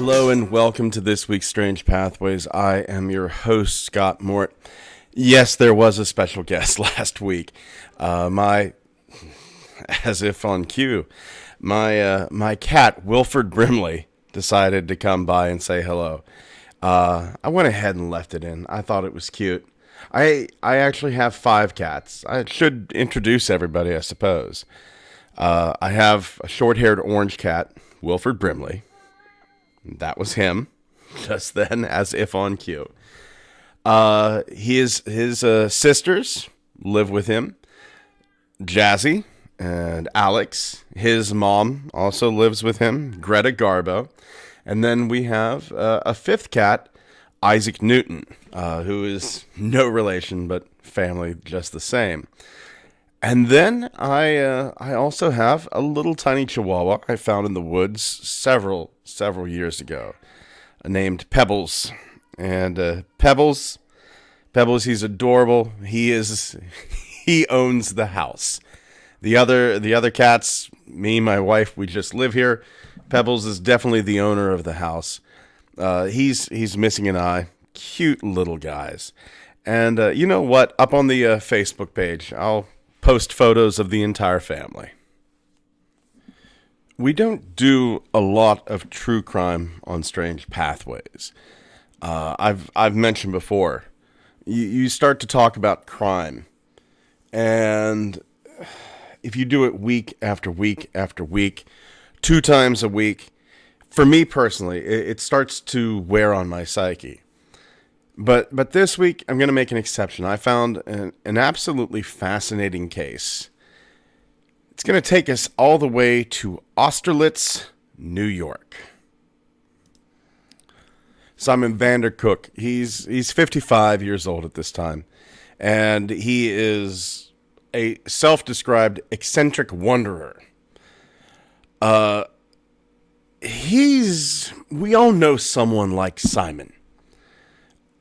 Hello and welcome to this week's Strange Pathways. I am your host, Scott Mort. Yes, there was a special guest last week. As if on cue, my cat, Wilford Brimley, decided to come by and say hello. I went ahead and left it in. I thought it was cute. I actually have 5 cats. I should introduce everybody, I suppose. I have a short-haired orange cat, Wilford Brimley. That was him, just then, as if on cue. His sisters live with him, Jazzy and Alex. His mom also lives with him, Greta Garbo. And then we have a 5th cat, Isaac Newton, who is no relation, but family just the same. And then I also have a little tiny chihuahua I found in the woods several years ago, named Pebbles. And Pebbles, he's adorable. He owns the house. The other cats, me, my wife, we just live here. Pebbles is definitely the owner of the house. He's missing an eye. Cute little guys. And you know what? Up on the Facebook page, I'll post photos of the entire family. We don't do a lot of true crime on Strange Pathways. I've mentioned before, you start to talk about crime, and if you do it week after week after week, 2 times a week, for me personally, it starts to wear on my psyche. But this week, I'm going to make an exception. I found an absolutely fascinating case. It's going to take us all the way to Austerlitz, New York. Simon Vandercook, he's 55 years old at this time, and he is a self-described eccentric wanderer. We all know someone like Simon.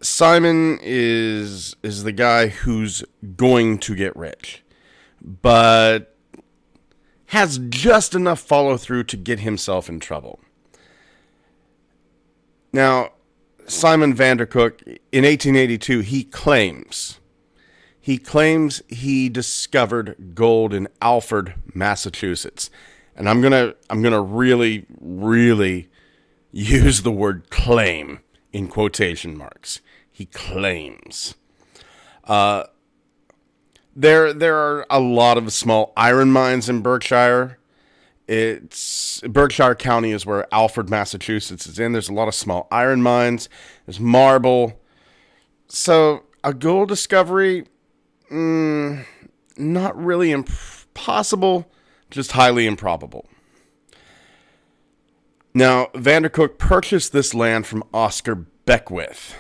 Simon is the guy who's going to get rich, but has just enough follow-through to get himself in trouble. Now, Simon Vandercook, in 1882, he claims he discovered gold in Alfred, Massachusetts. And I'm gonna really, really use the word claim in quotation marks. He claims. There are a lot of small iron mines in Berkshire. Berkshire County is where Alfred, Massachusetts is in. There's a lot of small iron mines. There's marble. So a gold discovery, not really impossible, just highly improbable. Now, Vandercook purchased this land from Oscar Beckwith.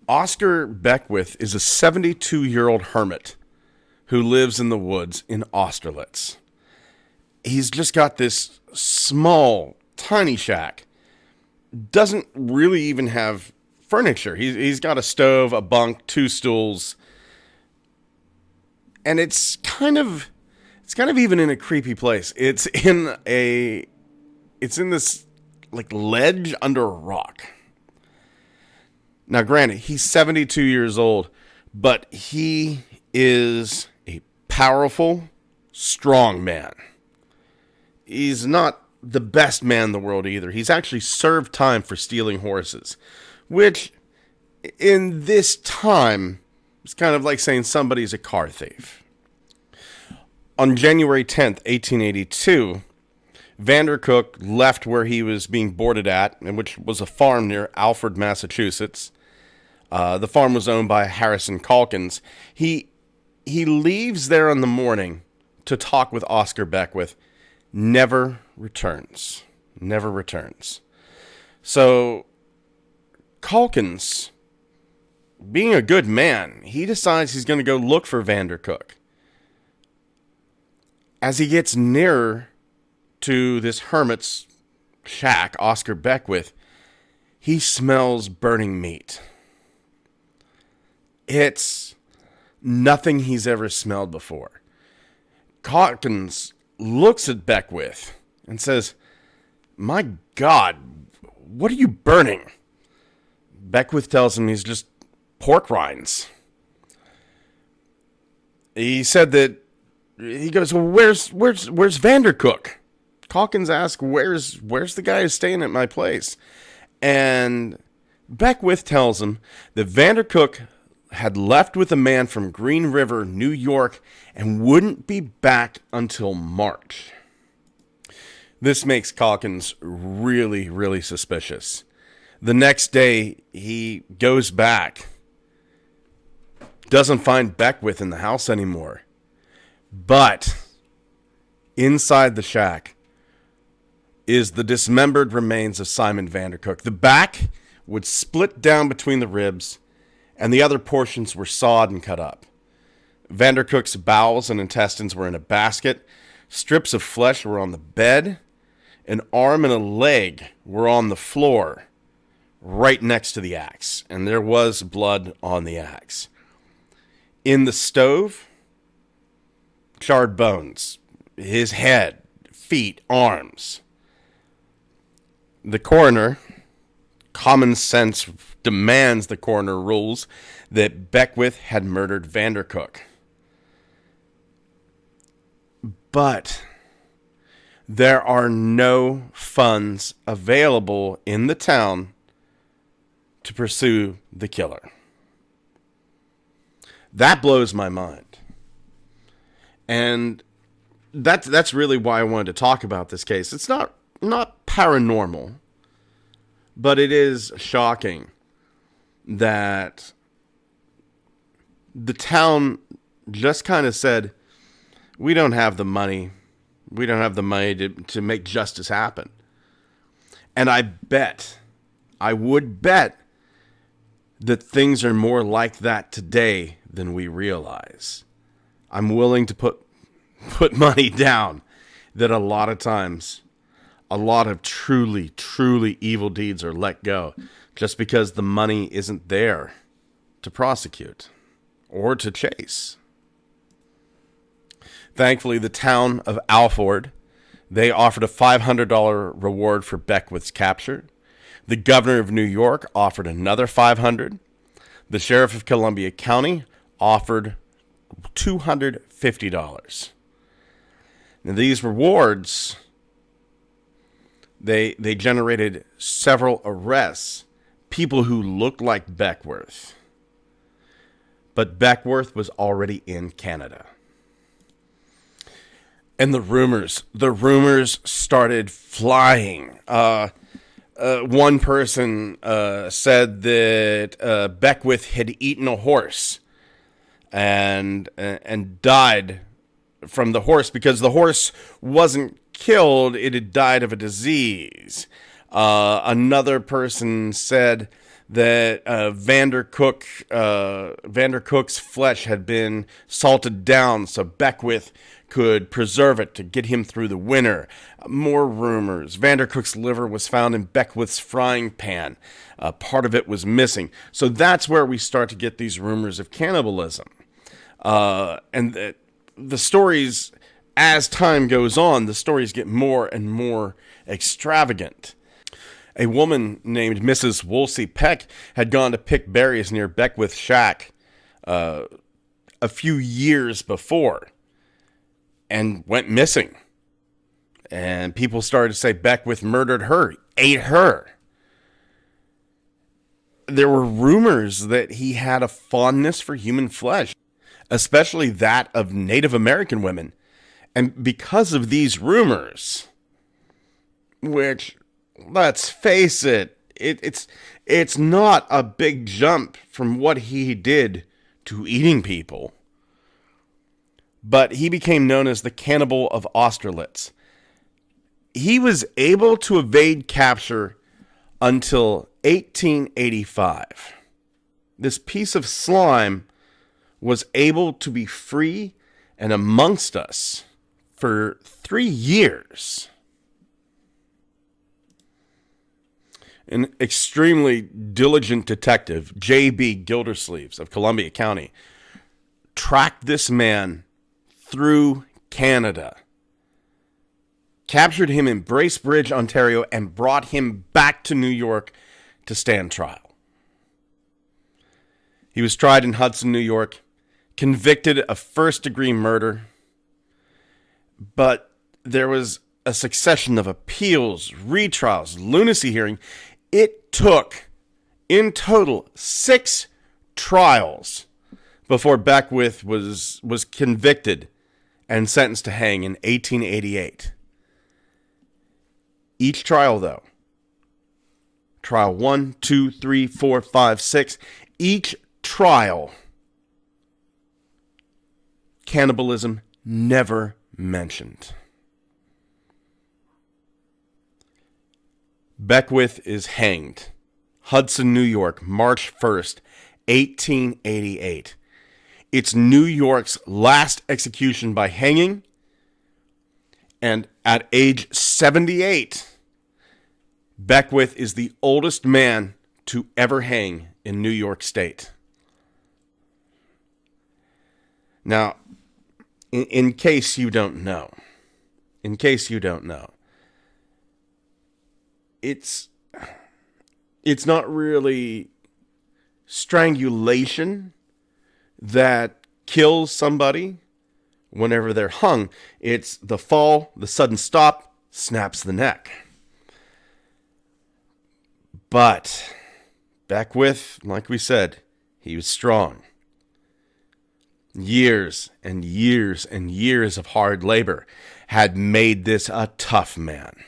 Oscar Beckwith is a 72-year-old hermit who lives in the woods in Austerlitz. He's just got this small, tiny shack. Doesn't really even have furniture. He's got a stove, a bunk, 2 stools. And it's kind of even in a creepy place. It's in this like ledge under a rock. Now, granted, he's 72 years old, but he is a powerful, strong man. He's not the best man in the world either. He's actually served time for stealing horses, which in this time is kind of like saying somebody's a car thief. On January 10th, 1882, Vandercook left where he was being boarded at, which was a farm near Alfred, Massachusetts. The farm was owned by Harrison Calkins. He leaves there in the morning to talk with Oscar Beckwith. Never returns. So Calkins, being a good man, he decides he's going to go look for Vandercook. As he gets nearer to this hermit's shack, Oscar Beckwith, he smells burning meat. It's nothing he's ever smelled before. Calkins looks at Beckwith and says, "My God, what are you burning? Beckwith tells him he's just pork rinds. He said that, he goes, well, where's Vandercook? Calkins asks, where's the guy who's staying at my place? And Beckwith tells him that Vandercook had left with a man from Green River, New York, and wouldn't be back until March. This makes Calkins really, really suspicious. The next day, he goes back, doesn't find Beckwith in the house anymore. But inside the shack is the dismembered remains of Simon Vandercook. The back would split down between the ribs, and the other portions were sawed and cut up. Vandercook's bowels and intestines were in a basket. Strips of flesh were on the bed. An arm and a leg were on the floor right next to the axe, and there was blood on the axe. In the stove, charred bones, his head, feet, arms. The coroner, common sense demands the coroner rules that Beckwith had murdered Vandercook. But there are no funds available in the town to pursue the killer. That blows my mind. And that's really why I wanted to talk about this case. It's not paranormal, but it is shocking that the town just kind of said, we don't have the money. We don't have the money to make justice happen. And I would bet that things are more like that today than we realize. I'm willing to put money down that a lot of times, a lot of truly, truly evil deeds are let go just because the money isn't there to prosecute or to chase. Thankfully, the town of Alford, they offered a $500 reward for Beckwith's capture. The governor of New York offered another $500. The sheriff of Columbia County offered $250. Now, these rewards, they generated several arrests, people who looked like Beckwith. But Beckwith was already in Canada. And the rumors started flying. One person said that Beckwith had eaten a horse and died from the horse because the horse wasn't killed; it had died of a disease. Another person said that Vandercook's flesh had been salted down so Beckwith could preserve it to get him through the winter. More rumors. Vandercook's liver was found in Beckwith's frying pan. Part of it was missing. So that's where we start to get these rumors of cannibalism. And the stories, as time goes on, the stories get more and more extravagant. A woman named Mrs. Woolsey Peck had gone to pick berries near Beckwith's shack a few years before and went missing. And people started to say Beckwith murdered her, ate her. There were rumors that he had a fondness for human flesh, especially that of Native American women. And because of these rumors, which, let's face it, it's not a big jump from what he did to eating people. But he became known as the Cannibal of Austerlitz. He was able to evade capture until 1885. This piece of slime was able to be free and amongst us for 3 years. An extremely diligent detective, J.B. Gildersleeves of Columbia County, tracked this man through Canada, captured him in Bracebridge, Ontario, and brought him back to New York to stand trial. He was tried in Hudson, New York, convicted of first-degree murder, but there was a succession of appeals, retrials, lunacy hearing. It took, in total, 6 trials before Beckwith was convicted and sentenced to hang in 1888. Each trial, though, trial 1, 2, 3, 4, 5, 6, each trial, cannibalism never mentioned. Beckwith is hanged. Hudson, New York, March 1st, 1888. It's New York's last execution by hanging, and at age 78, Beckwith is the oldest man to ever hang in New York State. Now, in case you don't know, it's not really strangulation that kills somebody whenever they're hung. It's the fall, the sudden stop, snaps the neck. But Beckwith, like we said, he was strong. Years and years and years of hard labor had made this a tough man.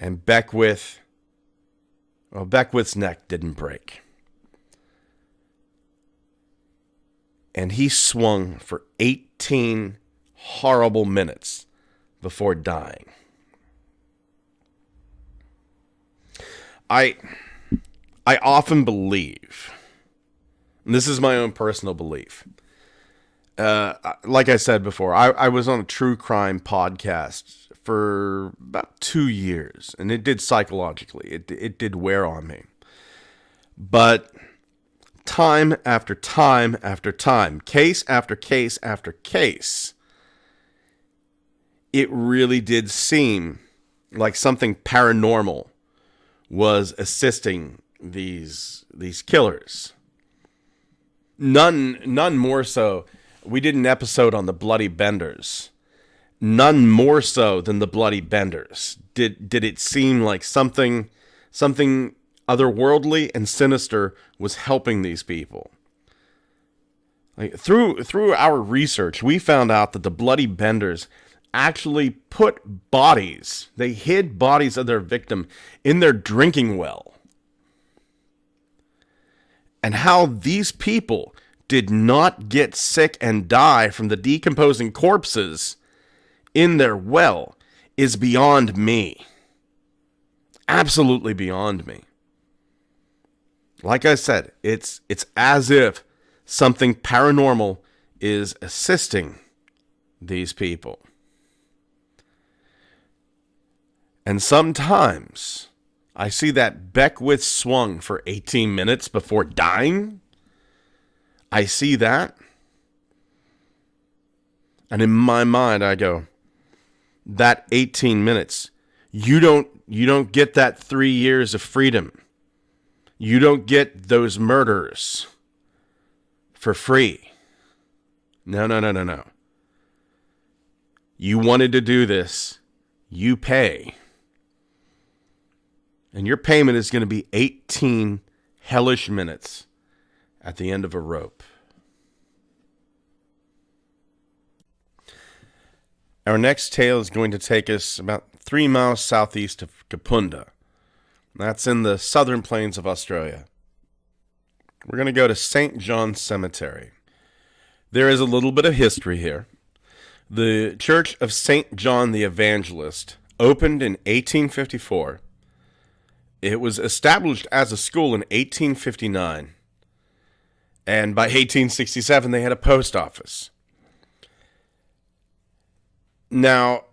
And Beckwith's neck didn't break. And he swung for 18 horrible minutes before dying. I often believe, and this is my own personal belief, like I said before, I was on a true crime podcast for about 2 years, and it did psychologically. It did wear on me. But time after time after time, case after case after case, it really did seem like something paranormal was assisting these killers. None more so. We did an episode on the Bloody Benders. None more so than the Bloody Benders did it seem like something otherworldly and sinister was helping these people. Like through our research, we found out that the Bloody Benders actually put bodies, they hid bodies of their victim in their drinking well. And how these people did not get sick and die from the decomposing corpses in their well is beyond me. Absolutely beyond me. Like I said, it's as if something paranormal is assisting these people. And sometimes I see that Beckwith swung for 18 minutes before dying. I see that. And in my mind I go, that 18 minutes, you don't get that 3 years of freedom. You don't get those murders for free. No. You wanted to do this. You pay. And your payment is going to be 18 hellish minutes at the end of a rope. Our next tale is going to take us about 3 miles southeast of Kapunda. That's in the southern plains of Australia. We're going to go to St. John's Cemetery. There is a little bit of history here. The Church of St. John the Evangelist opened in 1854. It was established as a school in 1859. And by 1867, they had a post office. Now,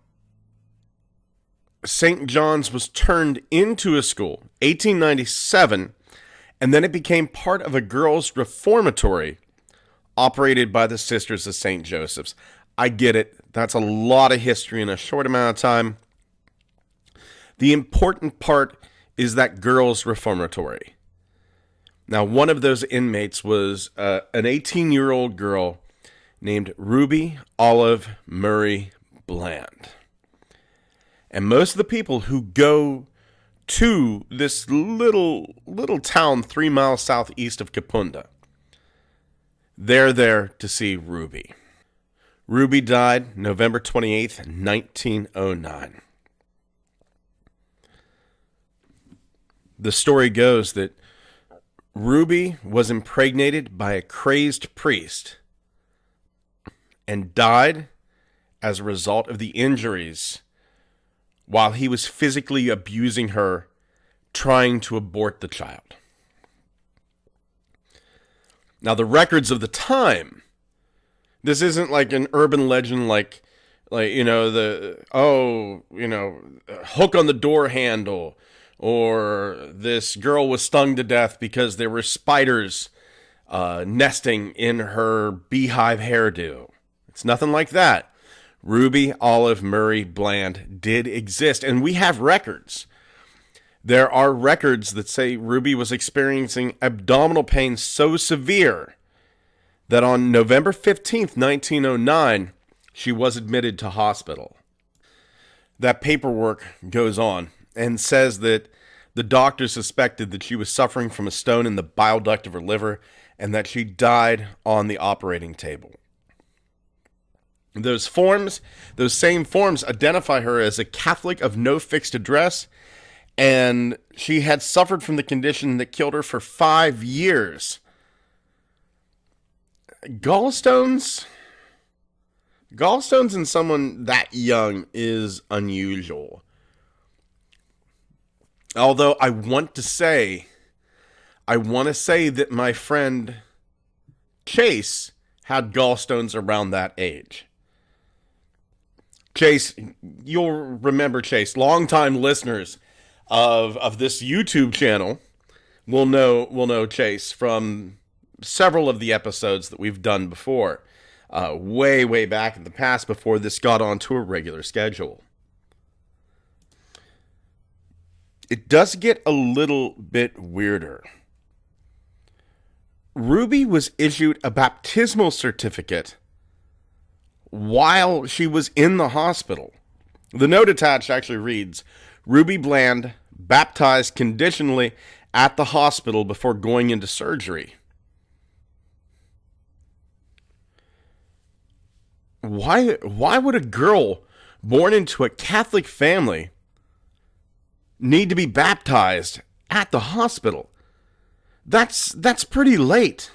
St. John's was turned into a school, 1897, and then it became part of a girls' reformatory operated by the Sisters of St. Joseph's. I get it. That's a lot of history in a short amount of time. The important part is that girls' reformatory. Now, one of those inmates was an 18-year-old girl named Ruby Olive Murray Bland. And most of the people who go to this little town 3 miles southeast of Kapunda, they're there to see Ruby. Ruby died November 28th, 1909. The story goes that Ruby was impregnated by a crazed priest and died as a result of the injuries while he was physically abusing her, trying to abort the child. Now, the records of the time, this isn't like an urban legend like hook on the door handle, or this girl was stung to death because there were spiders nesting in her beehive hairdo. It's nothing like that. Ruby Olive Murray Bland did exist, and we have records. There are records that say Ruby was experiencing abdominal pain so severe that on November 15th, 1909, she was admitted to hospital. That paperwork goes on and says that the doctor suspected that she was suffering from a stone in the bile duct of her liver and that she died on the operating table. Those same forms identify her as a Catholic of no fixed address, and she had suffered from the condition that killed her for 5 years. Gallstones in someone that young is unusual. Although I want to say that my friend Chase had gallstones around that age. Chase, you'll remember Chase. Longtime listeners of this YouTube channel will know Chase from several of the episodes that we've done before. Way back in the past before this got onto a regular schedule. It does get a little bit weirder. Ruby was issued a baptismal certificate while she was in the hospital. The note attached actually reads, Ruby Bland baptized conditionally at the hospital before going into surgery. Why would a girl born into a Catholic family need to be baptized at the hospital? That's pretty late.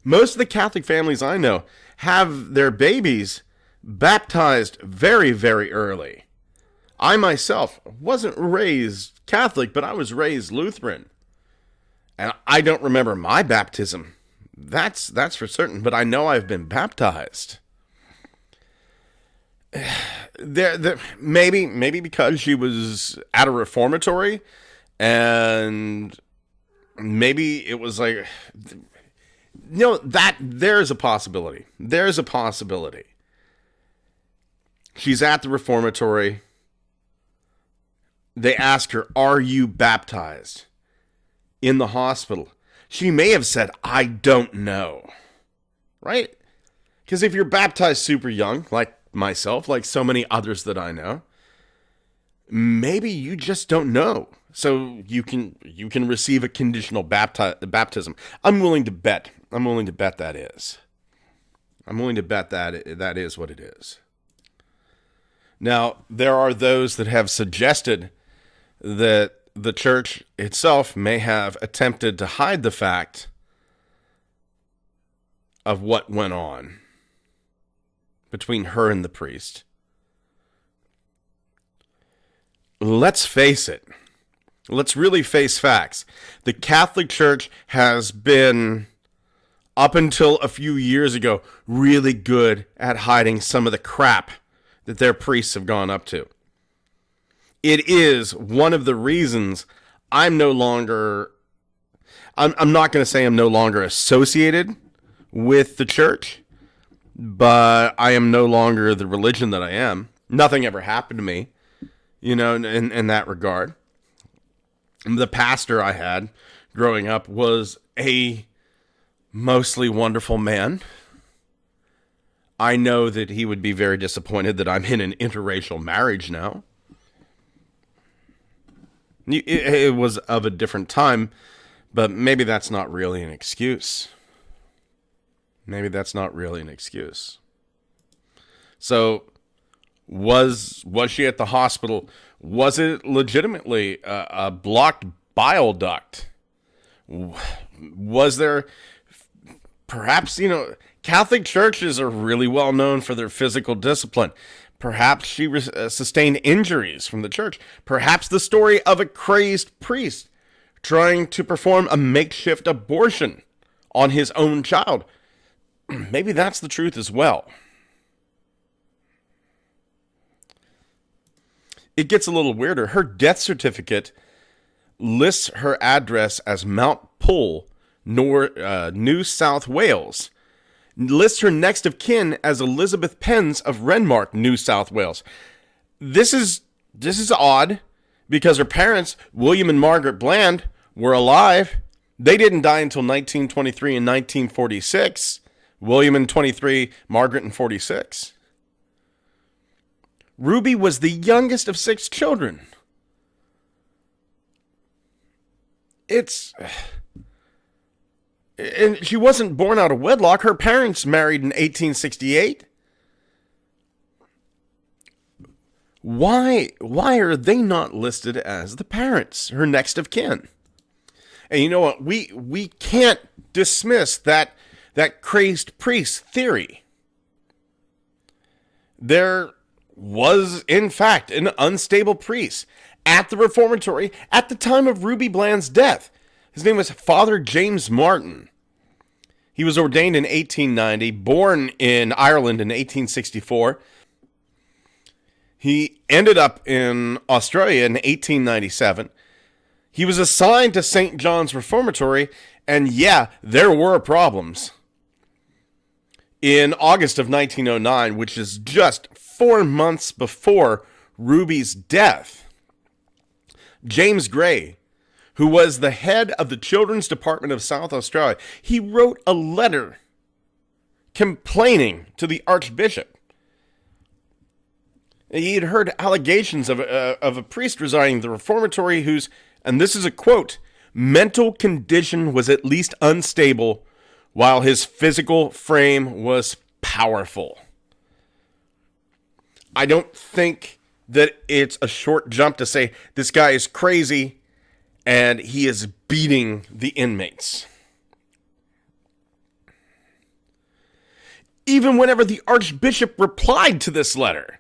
Most of the Catholic families I know have their babies baptized very, very early. I myself wasn't raised Catholic, but I was raised Lutheran. And I don't remember my baptism. That's for certain, but I know I've been baptized. Maybe because she was at a reformatory, and maybe it was like, that there's a possibility. There's a possibility. She's at the reformatory. They ask her, "Are you baptized?" In the hospital. She may have said, "I don't know." Right? Because if you're baptized super young, like myself, like so many others that I know, maybe you just don't know. So you can receive a conditional baptism. I'm willing to bet that is. I'm willing to bet that is what it is. Now, there are those that have suggested that the church itself may have attempted to hide the fact of what went on between her and the priest. Let's face it. Let's really face facts. The Catholic Church has been, up until a few years ago, really good at hiding some of the crap that their priests have gone up to. It is one of the reasons I'm not going to say I'm no longer associated with the church, but I am no longer the religion that I am. Nothing ever happened to me, in that regard. The pastor I had growing up was a mostly wonderful man. I know that he would be very disappointed that I'm in an interracial marriage now. It was of a different time, but maybe that's not really an excuse. Maybe that's not really an excuse. So, was she at the hospital? Was it legitimately a blocked bile duct? Was there, perhaps, Catholic churches are really well known for their physical discipline. Perhaps she sustained injuries from the church. Perhaps the story of a crazed priest trying to perform a makeshift abortion on his own child. Maybe that's the truth as well. It gets a little weirder. Her death certificate lists her address as Mount Pull, New South Wales. Lists her next of kin as Elizabeth Pens of Renmark, New South Wales. This is odd because her parents, William and Margaret Bland, were alive. They didn't die until 1923 and 1946. William in 23, Margaret in 46. Ruby was the youngest of 6 children. And she wasn't born out of wedlock. Her parents married in 1868. Why are they not listed as the parents, her next of kin? And you know what? We can't dismiss that crazed priest theory. There was, in fact, an unstable priest at the reformatory at the time of Ruby Bland's death. His name was Father James Martin. He was ordained in 1890, born in Ireland in 1864. He ended up in Australia in 1897. He was assigned to St. John's Reformatory, and yeah, there were problems. In August of 1909, which is just 4 months before Ruby's death, James Gray, who was the head of the Children's Department of South Australia, he wrote a letter complaining to the Archbishop. He had heard allegations of a priest residing in the reformatory whose, and this is a quote, mental condition was at least unstable while his physical frame was powerful. I don't think that it's a short jump to say this guy is crazy and he is beating the inmates. Even whenever the Archbishop replied to this letter,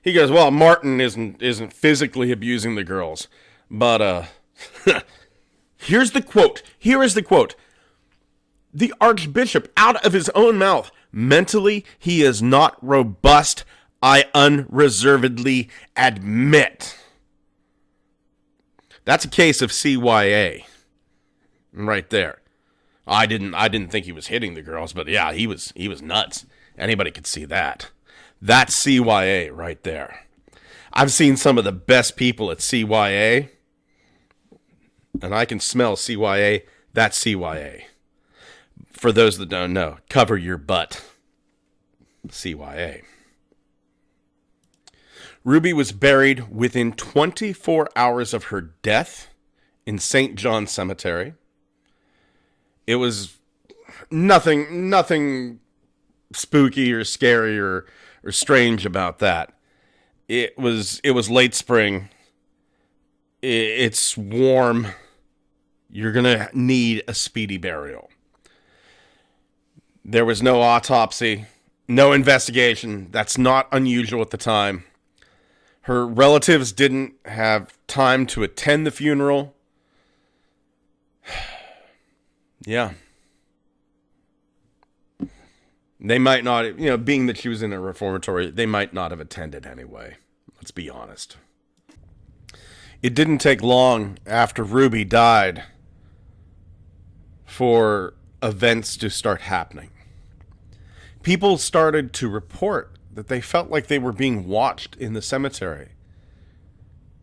he goes, well, Martin isn't physically abusing the girls. But, here's the quote. Here is the quote. The Archbishop, out of his own mouth, mentally he is not robust, I unreservedly admit. That's a case of CYA. Right there. I didn't think he was hitting the girls, but yeah, he was nuts. Anybody could see that. That's CYA right there. I've seen some of the best people at CYA, and I can smell CYA. That's CYA. For those that don't know, cover your butt. CYA. Ruby was buried within 24 hours of her death in St. John's Cemetery. It was nothing spooky or scary or strange about that. It was late spring. It's warm. You're going to need a speedy burial. There was no autopsy, no investigation. That's not unusual at the time. Her relatives didn't have time to attend the funeral. Yeah. They might not, being that she was in a reformatory, they might not have attended anyway. Let's be honest. It didn't take long after Ruby died for events to start happening. People started to report that they felt like they were being watched in the cemetery,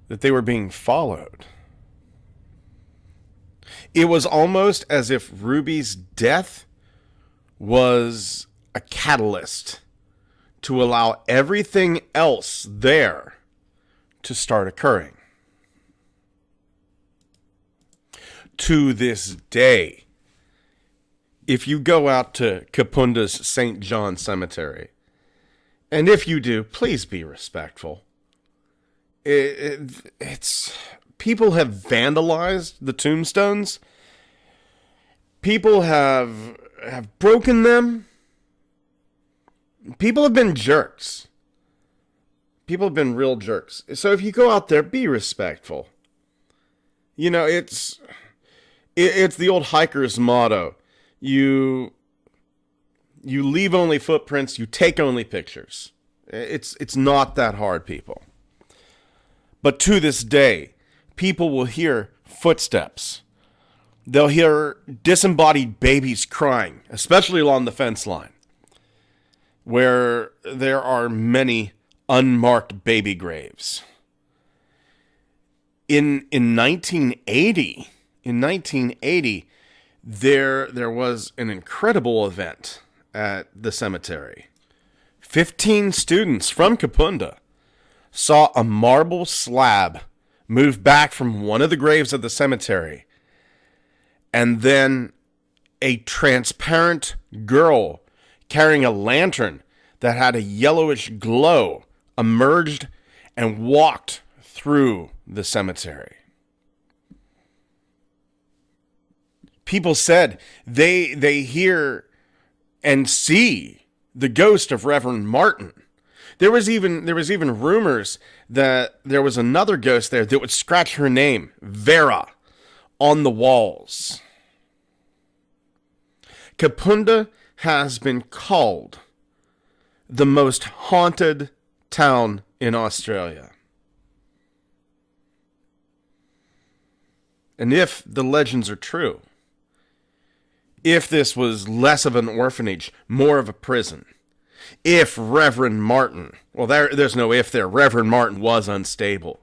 that they were being followed. It was almost as if Ruby's death was a catalyst to allow everything else there to start occurring. To this day, if you go out to Kapunda's St. John Cemetery, and if you do, please be respectful. It's people have vandalized the tombstones. People have broken them. People have been jerks. People have been real jerks. So if you go out there, be respectful. You know, it's the old hiker's motto. You leave only footprints, you take only pictures. It's not that hard, people. But to this day, people will hear footsteps. They'll hear disembodied babies crying, especially along the fence line, where there are many unmarked baby graves. In 1980, there was an incredible event at the cemetery. 15 students from Kapunda saw a marble slab move back from one of the graves of the cemetery, and then a transparent girl carrying a lantern that had a yellowish glow emerged and walked through the cemetery. People said they hear and see the ghost of Reverend Martin. There was even rumors that there was another ghost there that would scratch her name, Vera, on the walls. Kapunda has been called the most haunted town in Australia. And if the legends are true, if this was less of an orphanage, more of a prison, if Reverend Martin, well, there's no if there, Reverend Martin was unstable.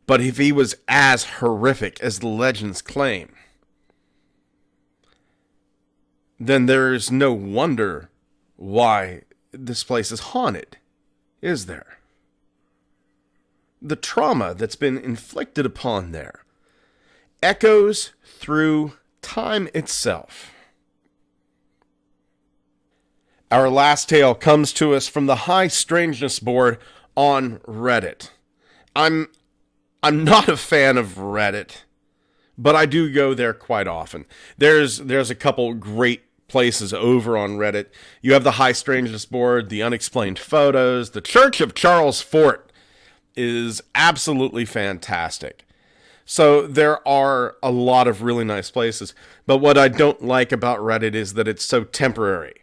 But if he was as horrific as the legends claim, then there's no wonder why this place is haunted, is there? The trauma that's been inflicted upon there echoes through time itself. Our last tale comes to us from the High Strangeness board on Reddit. I'm not a fan of Reddit, but I do go there quite often. There's a couple great places over on Reddit. You have the High Strangeness board, the Unexplained Photos, the Church of Charles Fort is absolutely fantastic. So there are a lot of really nice places, but what I don't like about Reddit is that it's so temporary.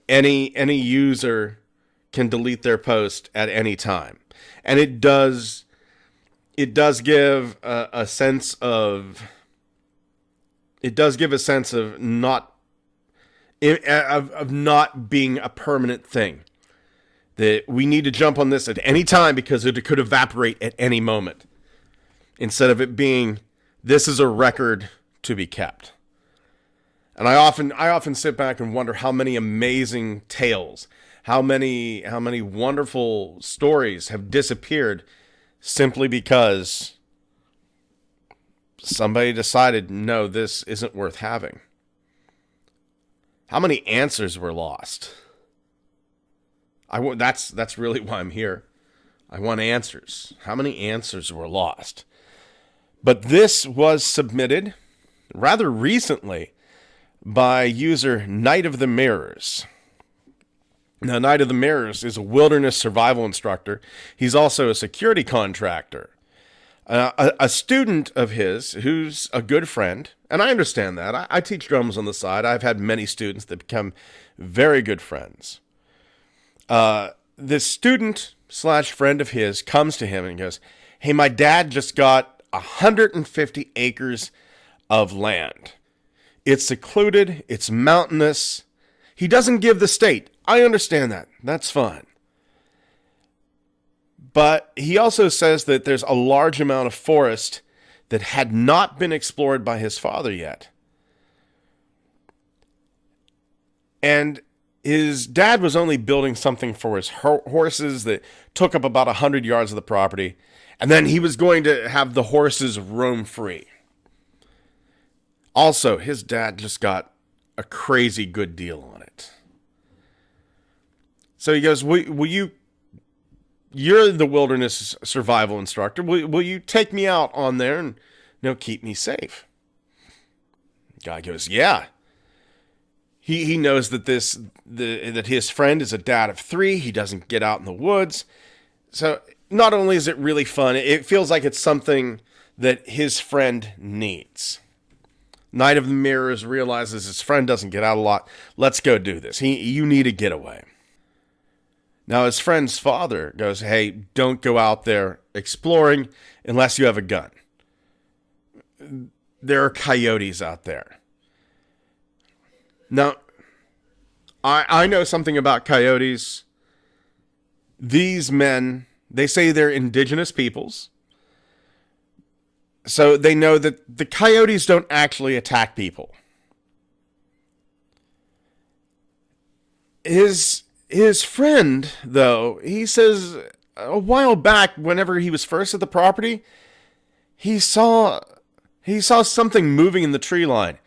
Any user can delete their post at any time, and it does give a sense of not being a permanent thing. That we need to jump on this at any time because it could evaporate at any moment. Instead of it being, this is a record to be kept. And I often sit back and wonder how many amazing tales, how many wonderful stories have disappeared simply because somebody decided, no, this isn't worth having. How many answers were lost? That's really why I'm here. I want answers. How many answers were lost? But this was submitted rather recently by user Knight of the Mirrors. Now, Knight of the Mirrors is a wilderness survival instructor. He's also a security contractor. A student of his who's a good friend, and I understand that. I teach drums on the side. I've had many students that become very good friends. This student / friend of his comes to him and goes, "Hey, my dad just got 150 acres of land. It's secluded, it's mountainous. He doesn't give the state. I understand that. That's fine. But he also says that there's a large amount of forest that had not been explored by his father yet. And his dad was only building something for his horses that took up about 100 yards of the property. And then he was going to have the horses roam free. Also, his dad just got a crazy good deal on it. So he goes, will you, you're the wilderness survival instructor. Will you take me out on there and keep me safe? Guy goes, yeah. He knows that that his friend is a dad of 3. He doesn't get out in the woods. So not only is it really fun, it feels like it's something that his friend needs. Knight of the Mirrors realizes his friend doesn't get out a lot. Let's go do this. You need a getaway. Now his friend's father goes, hey, don't go out there exploring unless you have a gun. There are coyotes out there. Now, I know something about coyotes. These men, they say they're indigenous peoples. So they know that the coyotes don't actually attack people. His friend, though, he says a while back, whenever he was first at the property, he saw something moving in the tree line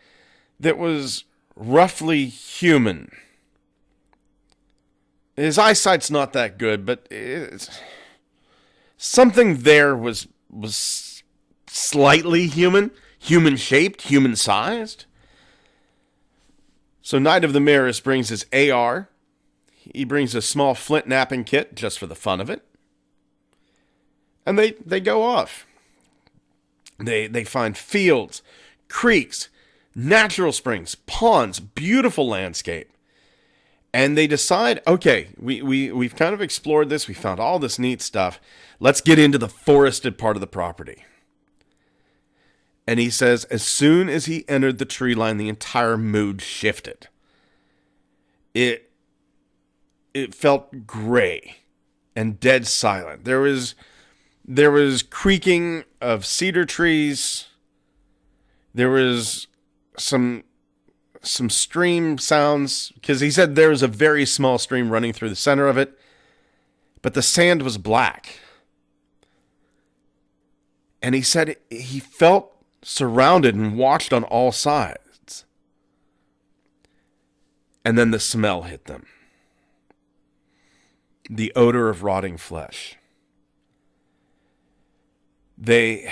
that was roughly human. His eyesight's not that good, but something there was slightly human-shaped, human-sized. So Knight of the Mirrors brings his AR. He brings a small flint knapping kit just for the fun of it. And they go off. They find fields, creeks, natural springs, ponds, beautiful landscape. And they decide, okay, we've kind of explored this. We found all this neat stuff. Let's get into the forested part of the property. And he says, as soon as he entered the tree line, the entire mood shifted. It felt gray and dead silent. There was creaking of cedar trees. There was some stream sounds, because he said there was a very small stream running through the center of it, but the sand was black. And he said he felt surrounded and watched on all sides. And then the smell hit them. The odor of rotting flesh. They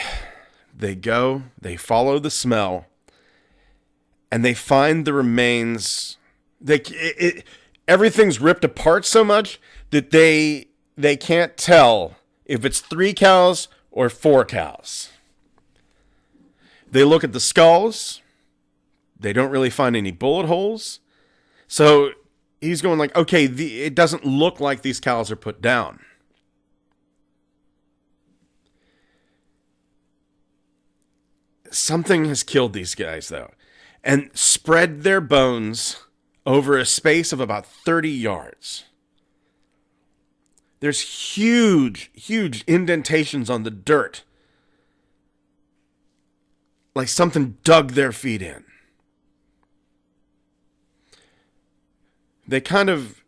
follow the smell, and they find the remains. Everything's ripped apart so much that they can't tell if it's 3 cows or 4 cows. They look at the skulls. They don't really find any bullet holes. So he's going like, okay, it doesn't look like these cows are put down. Something has killed these guys, though, and spread their bones over a space of about 30 yards. There's huge, huge indentations on the dirt, like something dug their feet in. They kind of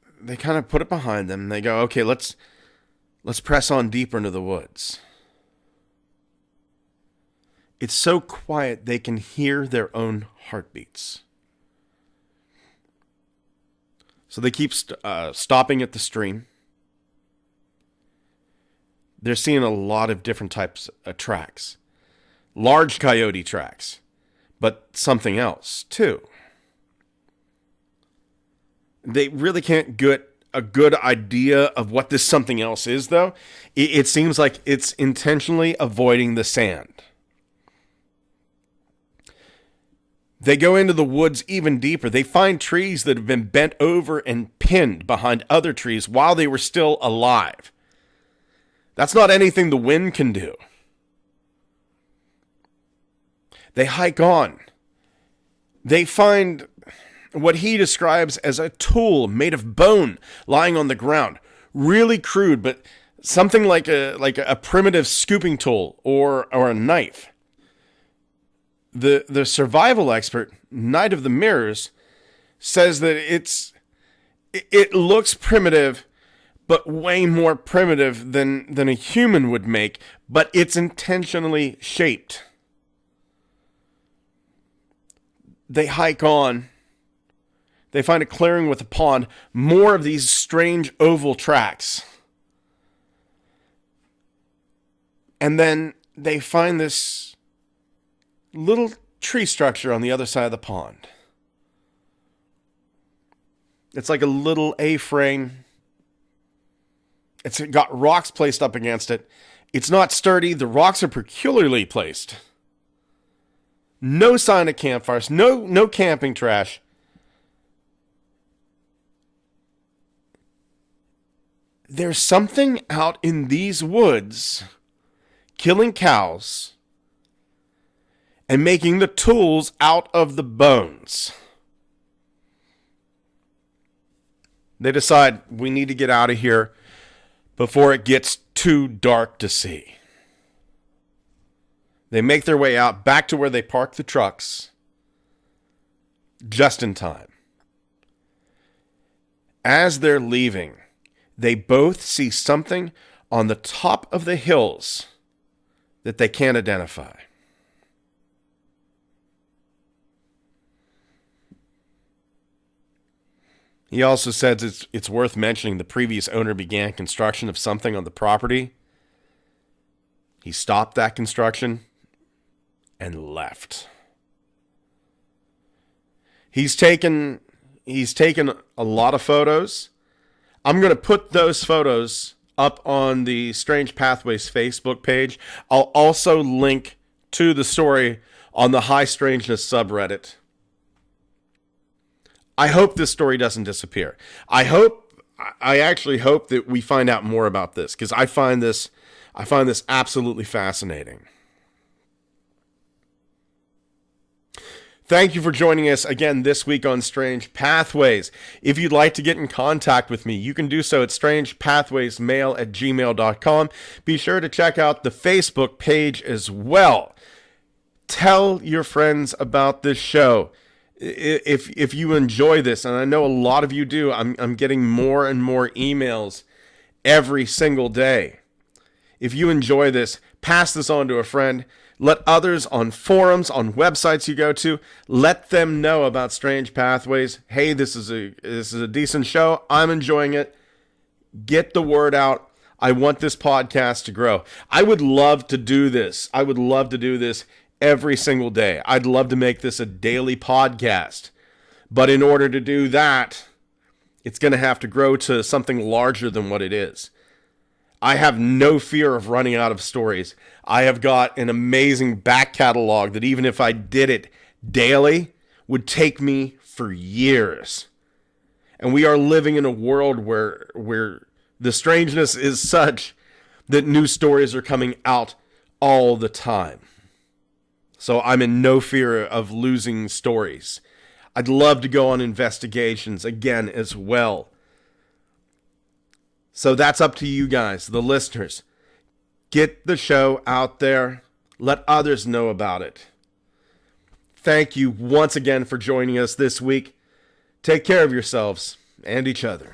put it behind them, and they go, okay, let's press on deeper into the woods. It's so quiet they can hear their own heartbeats. So they keep stopping at the stream. They're seeing a lot of different types of tracks. Large coyote tracks, but something else too. They really can't get a good idea of what this something else is, though. It seems like it's intentionally avoiding the sand. They go into the woods even deeper. They find trees that have been bent over and pinned behind other trees while they were still alive. That's not anything the wind can do. They hike on. They find what he describes as a tool made of bone lying on the ground. Really crude, but something like a primitive scooping tool or a knife. The survival expert, Knight of the Mirrors, says that it looks primitive, but way more primitive than a human would make, but it's intentionally shaped. They hike on. They find a clearing with a pond, more of these strange oval tracks. And then they find this little tree structure on the other side of the pond. It's like a little A-frame. It's got rocks placed up against it. It's not sturdy. The rocks are peculiarly placed. No sign of campfires. No camping trash. There's something out in these woods killing cows and making the tools out of the bones. They decide we need to get out of here before it gets too dark to see. They make their way out back to where they park the trucks just in time. As they're leaving, they both see something on the top of the hills that they can't identify. He also says it's worth mentioning the previous owner began construction of something on the property. He stopped that construction and left. He's taken a lot of photos. I'm going to put those photos up on the Strange Pathways Facebook page. I'll also link to the story on the High Strangeness subreddit. I hope this story doesn't disappear. I actually hope that we find out more about this, because I find this absolutely fascinating. Thank you for joining us again this week on Strange Pathways. If you'd like to get in contact with me, you can do so at strangepathwaysmail@gmail.com. Be sure to check out the Facebook page as well. Tell your friends about this show. If you enjoy this, and I know a lot of you do, I'm getting more and more emails every single day. If you enjoy this, pass this on to a friend. Let others on forums, on websites you go to, let them know about Strange Pathways. Hey, this is a decent show. I'm enjoying it. Get the word out. I want this podcast to grow. I would love to do this. Every single day. I'd love to make this a daily podcast. But in order to do that, it's going to have to grow to something larger than what it is. I have no fear of running out of stories. I have got an amazing back catalog that even if I did it daily, would take me for years. And we are living in a world where the strangeness is such that new stories are coming out all the time. So I'm in no fear of losing stories. I'd love to go on investigations again as well. So that's up to you guys, the listeners. Get the show out there. Let others know about it. Thank you once again for joining us this week. Take care of yourselves and each other.